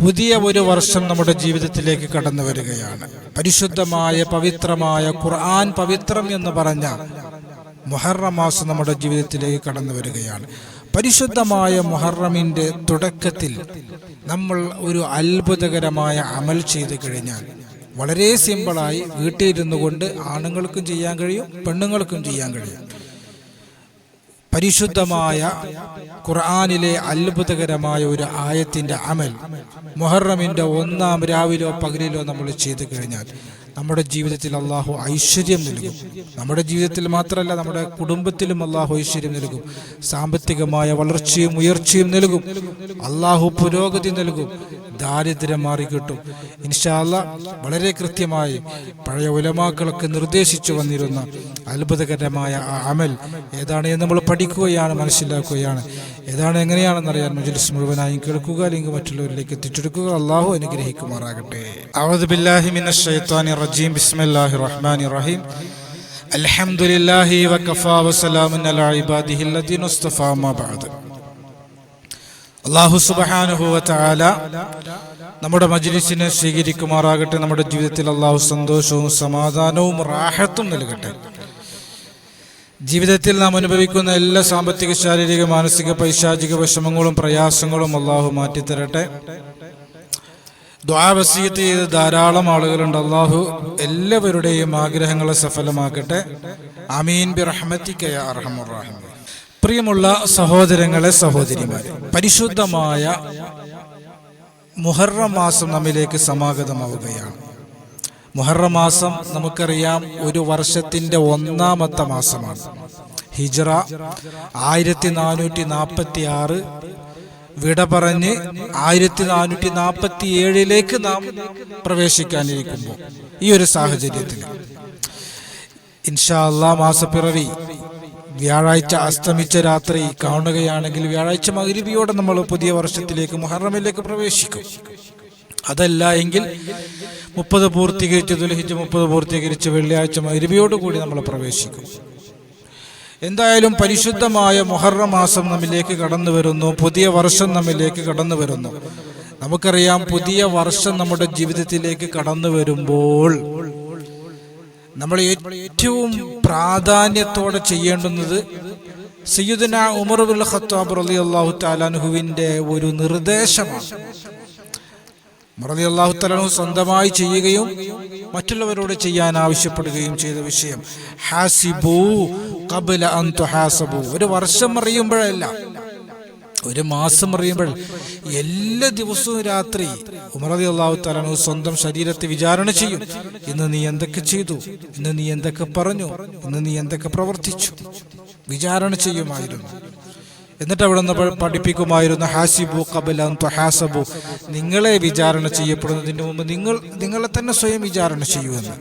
പുതിയ ഒരു വർഷം നമ്മുടെ ജീവിതത്തിലേക്ക് കടന്നു വരികയാണ്. പരിശുദ്ധമായ പവിത്രമായ ഖുർആൻ പവിത്രം എന്ന് പറഞ്ഞ മുഹറം മാസം നമ്മുടെ ജീവിതത്തിലേക്ക് കടന്നു വരികയാണ്. പരിശുദ്ധമായ മുഹറമിൻ്റെ തുടക്കത്തിൽ നമ്മൾ ഒരു അത്ഭുതകരമായ അമൽ ചെയ്തു കഴിഞ്ഞാൽ വളരെ സിമ്പിളായി വീട്ടിലിരുന്നു കൊണ്ട് ആണുങ്ങൾക്കും ചെയ്യാൻ കഴിയും, പെണ്ണുങ്ങൾക്കും ചെയ്യാൻ കഴിയും. പരിശുദ്ധമായ ഖുർആനിലെ അത്ഭുതകരമായ ഒരു ആയത്തിൻ്റെ അമൽ മുഹറമിൻ്റെ 1-ാം രാവിലോ പകലിലോ നമ്മൾ ചെയ്തു കഴിഞ്ഞാൽ നമ്മുടെ ജീവിതത്തിൽ അള്ളാഹു ഐശ്വര്യം നൽകും. നമ്മുടെ ജീവിതത്തിൽ മാത്രമല്ല, നമ്മുടെ കുടുംബത്തിലും അള്ളാഹു ഐശ്വര്യം നൽകും. സാമ്പത്തികമായ വളർച്ചയും ഉയർച്ചയും നൽകും. അള്ളാഹു പുരോഗതി നൽകും. ദാരിദ്ര്യം മാറിക്കിട്ടും. ഇൻഷാ അല്ലാഹ് വളരെ കൃത്യമായി പഴയ ഉലമാക്കളൊക്കെ നിർദ്ദേശിച്ചു വന്നിരുന്ന അത്ഭുതകരമായ ആ അമൽ ഏതാണ് എന്ന് നമ്മൾ പഠിക്കുകയാണ്, മനസ്സിലാക്കുകയാണ്. ഏതാണ് എങ്ങനെയാണെന്നറിയാൻ മജ്‌ലിസ് മുഴുവനായും കേൾക്കുക, അല്ലെങ്കിൽ മറ്റുള്ളവരിലേക്ക് എത്തിച്ചെടുക്കുക. അള്ളാഹു അനുഗ്രഹിക്കുമാറാകട്ടെ. അഊദു ബില്ലാഹി മിനശ് ശൈത്വാനിർ റജീം. ബിസ്മില്ലാഹിർ റഹ്മാനിർ റഹീം. അൽഹംദുലില്ലാഹി വകഫാ വസലാമുൻ അലാ ഇബാദിഹിൽ ലദീന ഇസ്തഫാ മാ ബഅദ്. അല്ലാഹു സുബ്ഹാനഹു വ തആല നമ്മുടെ മജ്‌ലിസിനെ സ്വീകരിക്കുമാറാകട്ടെ. നമ്മുടെ ജീവിതത്തിൽ അല്ലാഹു സന്തോഷവും സമാധാനവും റാഹത്തും നൽകട്ടെ. ജീവിതത്തിൽ നാം അനുഭവിക്കുന്ന എല്ലാ സാമ്പത്തിക, ശാരീരിക, മാനസിക, പൈശാചിക വിഷമങ്ങളും പ്രയാസങ്ങളും അല്ലാഹു മാറ്റിത്തരട്ടെ. ദുആ വസിയത്ത് ചെയ്ത ധാരാളം ആളുകളുണ്ട്. അല്ലാഹു എല്ലാവരുടെയും ആഗ്രഹങ്ങളെ സഫലമാക്കട്ടെ. ആമീൻ ബിറഹ്മതിക യാ അർഹമർ റഹീം. പ്രിയമുള്ള സഹോദരങ്ങളെ, സഹോദരിമാരെ, പരിശുദ്ധമായ മുഹറം മാസം നമ്മിലേക്ക് സമാഗതമാവുകയാണ്. മുഹറം മാസം നമുക്കറിയാം ഒരു വർഷത്തിൻ്റെ 1-ാമത്തെ മാസമാണ്. ഹിജ്റ 1446 വിട പറഞ്ഞ് 1447 നാം പ്രവേശിക്കാനിരിക്കുമ്പോൾ ഈ ഒരു സാഹചര്യത്തിൽ ഇൻഷാ അല്ലാഹ് മാസപ്പിറവി വ്യാഴാഴ്ച അസ്തമിച്ച രാത്രി കാണുകയാണെങ്കിൽ വ്യാഴാഴ്ച മഗ്‌രിബിയോടെ നമ്മൾ പുതിയ വർഷത്തിലേക്ക് മുഹറമിലേക്ക് പ്രവേശിക്കും. അതല്ല എങ്കിൽ 30 പൂർത്തീകരിച്ച് ദുൽഹിജ്ജ 30 പൂർത്തീകരിച്ച് വെള്ളിയാഴ്ച മഗ്‌രിബിയോടുകൂടി നമ്മൾ പ്രവേശിക്കും. എന്തായാലും പരിശുദ്ധമായ മുഹറം മാസം നമ്മിലേക്ക് കടന്നു വരുന്നു. പുതിയ വർഷം നമ്മിലേക്ക് കടന്നു വരുന്നു. നമുക്കറിയാം, പുതിയ വർഷം നമ്മുടെ ജീവിതത്തിലേക്ക് കടന്നു വരുമ്പോൾ നമ്മൾ ഏറ്റവും പ്രാധാന്യത്തോടെ ചെയ്യേണ്ടുന്നത് സയ്യിദുനാ ഉമർ ഇബ്നുൽ ഖത്താബ് റളിയല്ലാഹു തആല അൻഹുവിൻ്റെ ഒരു നിർദ്ദേശമാണ്. റളിയല്ലാഹു തആല അൻഹു സ്വന്തമായി ചെയ്യുകയും മറ്റുള്ളവരോട് ചെയ്യാൻ ആവശ്യപ്പെടുകയും ചെയ്ത വിഷയം, ഹാസിബു ഖബ്ല അൻ തുഹാസബു. ഒരു വർഷം അറിയുമ്പോഴല്ല, ഒരു മാസം അറിയുമ്പോൾ എല്ലാ ദിവസവും രാത്രി ഉമർ റളിയല്ലാഹു തആല അൻഹു സ്വന്തം ശരീരത്തെ വിചാരണ ചെയ്യും. ഇന്ന് നീ എന്തൊക്കെ ചെയ്തു, ഇന്ന് നീ എന്തൊക്കെ പറഞ്ഞു, ഇന്ന് നീ എന്തൊക്കെ പ്രവർത്തിച്ചു, വിചാരണ ചെയ്യുമായിരുന്നു. എന്നിട്ട് അവിടെ നിന്ന് പഠിപ്പിക്കുമായിരുന്നു, ഹാസിബു ഖബ്ല അൻ തുഹാസബു. നിങ്ങളെ വിചാരണ ചെയ്യപ്പെടുന്നതിന് മുമ്പ് നിങ്ങളെ തന്നെ സ്വയം വിചാരണ ചെയ്യുമെന്ന്.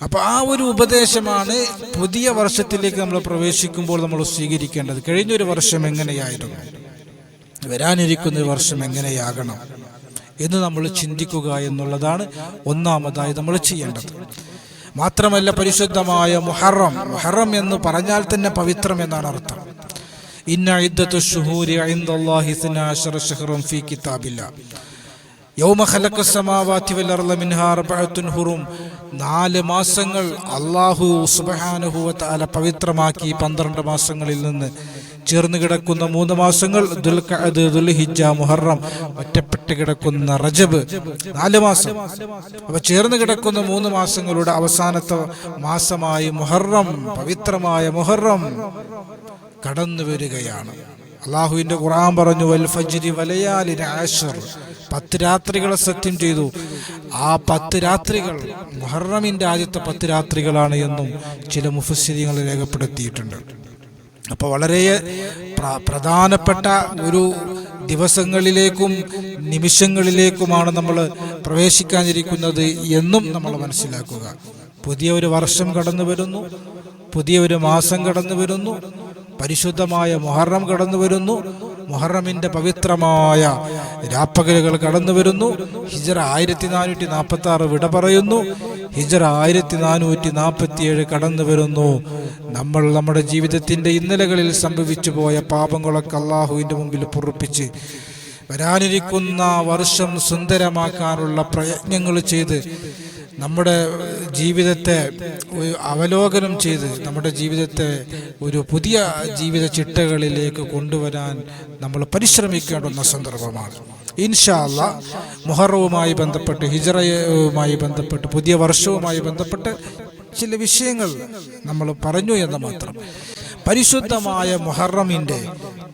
അപ്പോൾ ആ ഒരു ഉപദേശമാണ് പുതിയ വർഷത്തിലേക്ക് നമ്മൾ പ്രവേശിക്കുമ്പോൾ നമ്മൾ സ്വീകരിക്കേണ്ടത്. കഴിഞ്ഞൊരു വർഷം എങ്ങനെയായിരുന്നു, വരാനിരിക്കുന്ന വർഷം എങ്ങനെയാകണം എന്ന് നമ്മൾ ചിന്തിക്കുക എന്നുള്ളതാണ് ഒന്നാമതായി നമ്മൾ ചെയ്യേണ്ടത്. മാത്രമല്ല, പരിശുദ്ധമായ മുഹറം എന്ന് പറഞ്ഞാൽ തന്നെ പവിത്രം എന്നാണ് അർത്ഥം. ഇന്ന ഇദ്ദത്തു ശുഹൂരി ഇൻദല്ലാഹി 12 ശഹ്റൻ ഫീ കിതാബില്ലാഹ് യൗമ ഖലഖസ് സമാവാതി വൽ അർള മിൻഹാ അർബഅത്തുൻ ഹുറും. 4 മാസങ്ങൾ അല്ലാഹു സുബ്ഹാനഹു വ തആല പവിത്രമാക്കി. 12 മാസങ്ങളിൽ നിന്ന് ചേർന്ന് കിടക്കുന്ന 3 മാസങ്ങൾ ദുൽഖഅദ്, ദുൽഹിജ്ജ, മുഹറം, ഒറ്റപ്പെട്ട് കിടക്കുന്ന റജബ്, 4 മാസം. അപ്പോൾ ചേർന്ന് കിടക്കുന്ന 3 മാസങ്ങളുടെ അവസാനത്തെ മാസമായി മുഹറം, പവിത്രമായ മുഹറം കടന്നു വരികയാണ്. അള്ളാഹുവിൻ്റെ ഖുർആൻ പറഞ്ഞു, വൽ ഫജ്രി വലയാലിൻ അശ്ർ. 10 രാത്രികളെ സത്യം ചെയ്തു. ആ 10 രാത്രികൾ മുഹറമിൻ്റെ ആദ്യത്തെ 10 രാത്രികളാണ് എന്നും ചില മുഫസ്സിരീങ്ങൾ രേഖപ്പെടുത്തിയിട്ടുണ്ട്. അപ്പോൾ വളരെ പ്രധാനപ്പെട്ട ഒരു ദിവസങ്ങളിലേക്കും നിമിഷങ്ങളിലേക്കുമാണ് നമ്മൾ പ്രവേശിക്കാനിരിക്കുന്നത് എന്നും നമ്മൾ മനസ്സിലാക്കുക. പുതിയ ഒരു വർഷം കടന്നു വരുന്നു, പുതിയ ഒരു മാസം കടന്നു വരുന്നു, പരിശുദ്ധമായ മുഹറം കടന്നു വരുന്നു, മുഹറമിൻ്റെ പവിത്രമായ രാപ്പകലുകൾ കടന്നു വരുന്നു. ഹിജ്റ 1446 വിട പറയുന്നു, ഹിജ്റ 1447 കടന്നു വരുന്നു. നമ്മൾ നമ്മുടെ ജീവിതത്തിൻ്റെ ഇന്നലകളിൽ സംഭവിച്ചു പോയ പാപങ്ങളൊക്കെ അള്ളാഹുവിൻ്റെ മുമ്പിൽ പൊറുപ്പിച്ച് വരാനിരിക്കുന്ന വർഷം സുന്ദരമാക്കാനുള്ള പ്രയത്നങ്ങൾ ചെയ്ത് നമ്മുടെ ജീവിതത്തെ അവലോകനം ചെയ്ത് നമ്മുടെ ജീവിതത്തെ ഒരു പുതിയ ജീവിത ചിട്ടകളിലേക്ക് കൊണ്ടുവരാൻ നമ്മൾ പരിശ്രമിക്കേണ്ടുന്ന സന്ദർഭമാണ്. ഇൻഷാ അല്ലാഹ് മുഹറവുമായി ബന്ധപ്പെട്ട്, ഹിജ്റയുമായി ബന്ധപ്പെട്ട്, പുതിയ വർഷവുമായി ബന്ധപ്പെട്ട് ചില വിഷയങ്ങൾ നമ്മൾ പറഞ്ഞു എന്ന് മാത്രം. പരിശുദ്ധമായ മുഹറമിൻ്റെ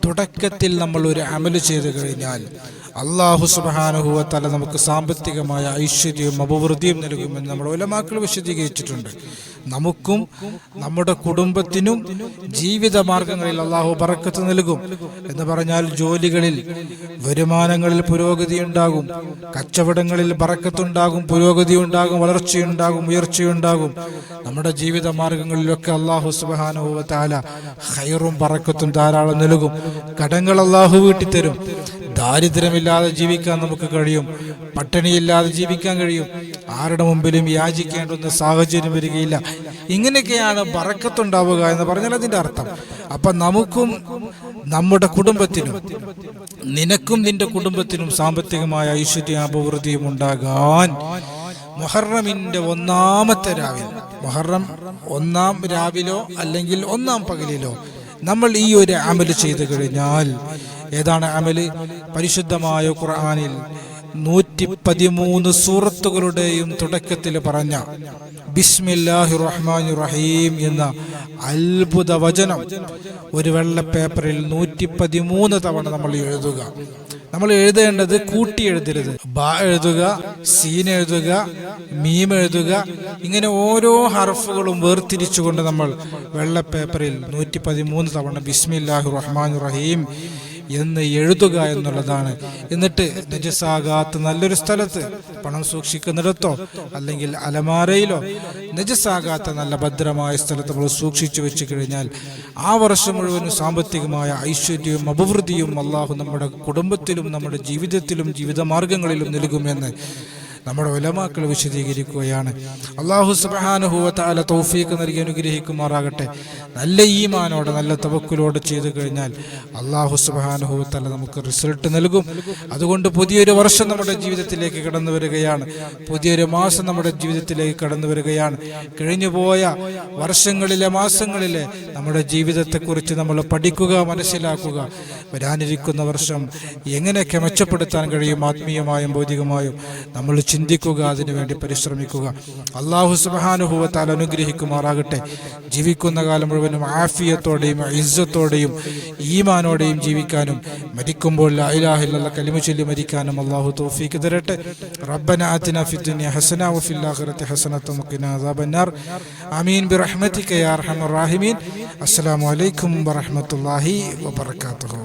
തുടക്കത്തിൽ നമ്മൾ ഒരു അമല് ചെയ്തു കഴിഞ്ഞാൽ അല്ലാഹു സുബ്ഹാനഹു വ തആല നമുക്ക് സാമ്പത്തികമായ ഐശ്വര്യവും അഭിവൃദ്ധിയും നൽകുമെന്ന് നമ്മുടെ ഉലമാക്കൾ വിശദീകരിച്ചിട്ടുണ്ട്. നമുക്കും നമ്മുടെ കുടുംബത്തിനും ജീവിത മാർഗങ്ങളിൽ അല്ലാഹു ബറക്കത്ത് നൽകും എന്ന് പറഞ്ഞാൽ ജോലികളിൽ, വരുമാനങ്ങളിൽ പുരോഗതി ഉണ്ടാകും, കച്ചവടങ്ങളിൽ ബറക്കത്തുണ്ടാകും, പുരോഗതി ഉണ്ടാകും, വളർച്ചയുണ്ടാകും, ഉയർച്ചയുണ്ടാകും. നമ്മുടെ ജീവിത മാർഗങ്ങളിലൊക്കെ അല്ലാഹു സുബ്ഹാനഹു വ തആല ഖൈറും ബറക്കത്തും ധാരാളം നൽകും. കടങ്ങൾ അല്ലാഹു വീട്ടിത്തരും. ദാരിദ്ര്യമില്ലാതെ ജീവിക്കാൻ നമുക്ക് കഴിയും, പട്ടിണിയില്ലാതെ ജീവിക്കാൻ കഴിയും, ആരുടെ മുമ്പിലും യാചിക്കേണ്ടുന്ന സാഹചര്യം വരികയില്ല. ഇങ്ങനെയൊക്കെയാണ് ബറക്കത്തുണ്ടാവുക എന്ന് പറഞ്ഞാൽ അതിൻ്റെ അർത്ഥം. അപ്പം നമുക്കും നമ്മുടെ കുടുംബത്തിനും, നിനക്കും നിന്റെ കുടുംബത്തിനും സാമ്പത്തികമായ ഐശ്വര്യ അഭിവൃദ്ധിയും ഉണ്ടാകാൻ മുഹറമിൻ്റെ ഒന്നാമത്തെ രാവിൽ, മുഹറം ഒന്നാം രാവിലോ അല്ലെങ്കിൽ ഒന്നാം പകലിലോ നമ്മൾ ഈ ഒരു അമല് ചെയ്തു കഴിഞ്ഞാൽ, ഏതാണ് അമല്? പരിശുദ്ധമായ ഖുർആനിൽ 113 സൂറത്തുകളുടെയും തുടക്കത്തിൽ പറഞ്ഞ ബിസ്മില്ലാഹിർ റഹ്മാനിർ റഹീം എന്ന അത്ഭുത വചനം ഒരു വെള്ള പേപ്പറിൽ 113 തവണ നമ്മൾ എഴുതുക. നമ്മൾ എഴുതേണ്ടത് കൂട്ടി എഴുതരുത്. ബ എഴുതുക, സീൻ എഴുതുക, മീം എഴുതുക, ഇങ്ങനെ ഓരോ ഹർഫുകളും വേർതിരിച്ചുകൊണ്ട് നമ്മൾ വെള്ള പേപ്പറിൽ 113 തവണ ബിസ്മില്ലാഹിർ റഹ്മാനിർ റഹീം എന്ന് എഴുതുക എന്നുള്ളതാണ്. എന്നിട്ട് നജസാകാത്ത നല്ലൊരു സ്ഥലത്ത്, പണം സൂക്ഷിക്കുന്നിടത്തോ അല്ലെങ്കിൽ അലമാരയിലോ നജസാകാത്ത നല്ല ഭദ്രമായ സ്ഥലത്ത് നമ്മൾ സൂക്ഷിച്ചു വെച്ച് കഴിഞ്ഞാൽ ആ വർഷം മുഴുവനും സാമ്പത്തികമായ ഐശ്വര്യവും അഭിവൃദ്ധിയും അല്ലാഹു നമ്മുടെ കുടുംബത്തിലും നമ്മുടെ ജീവിതത്തിലും ജീവിതമാർഗങ്ങളിലും നൽകുമെന്ന് നമ്മുടെ ഉലമാക്കൾ വിശദീകരിക്കുകയാണ്. അല്ലാഹു സുബ്ഹാനഹു വ തആല തൗഫീഖ് നൽകി അനുഗ്രഹിക്കുമാറാകട്ടെ. നല്ല ഈമാനോടെ, നല്ല തവക്കുലോടെ ചെയ്തു കഴിഞ്ഞാൽ അല്ലാഹു സുബ്ഹാനഹു വ തആല നമുക്ക് റിസൾട്ട് നൽകും. അതുകൊണ്ട് പുതിയൊരു വർഷം നമ്മുടെ ജീവിതത്തിലേക്ക് കടന്നു വരികയാണ്, പുതിയൊരു മാസം നമ്മുടെ ജീവിതത്തിലേക്ക് കടന്നു വരികയാണ്. കഴിഞ്ഞുപോയ വർഷങ്ങളിലെ, മാസങ്ങളിലെ നമ്മുടെ ജീവിതത്തെക്കുറിച്ച് നമ്മൾ പഠിക്കുക, മനസ്സിലാക്കുക. വരാനിരിക്കുന്ന വർഷം എങ്ങനെയൊക്കെ മെച്ചപ്പെടുത്താൻ കഴിയും, ആത്മീയമായും ഭൗതികമായും നമ്മൾ ചിന്തിക്കുക, അതിനുവേണ്ടി പരിശ്രമിക്കുക. അല്ലാഹു സുബ്ഹാനഹു വ തആല അനുഗ്രഹിക്കുമാറാകട്ടെ. ജീവിക്കുന്ന കാലം മുഴുവനും ആഫിയത്തോടെയും ഇസ്സത്തോടെയും ഈമാനോടെയും ജീവിക്കാനും മരിക്കുമ്പോൾ ലാ ഇലാഹ ഇല്ലല്ലാഹ് കലിമ ചൊല്ലി മരിക്കാനും അല്ലാഹു തൗഫീഖ് തരട്ടെ. റബ്ബന ആതിനാ ഫിദ്ദുനിയ ഹസന വഫിൽ ആഖിറതി ഹസനത വഖിനാ അദാബന്നാർ. ആമീൻ ബിറഹ്മതിക യാ അർഹമർ റഹീമീൻ. അസ്സലാമു അലൈക്കും വറഹ്മത്തുള്ളാഹി വബറകാതുഹു.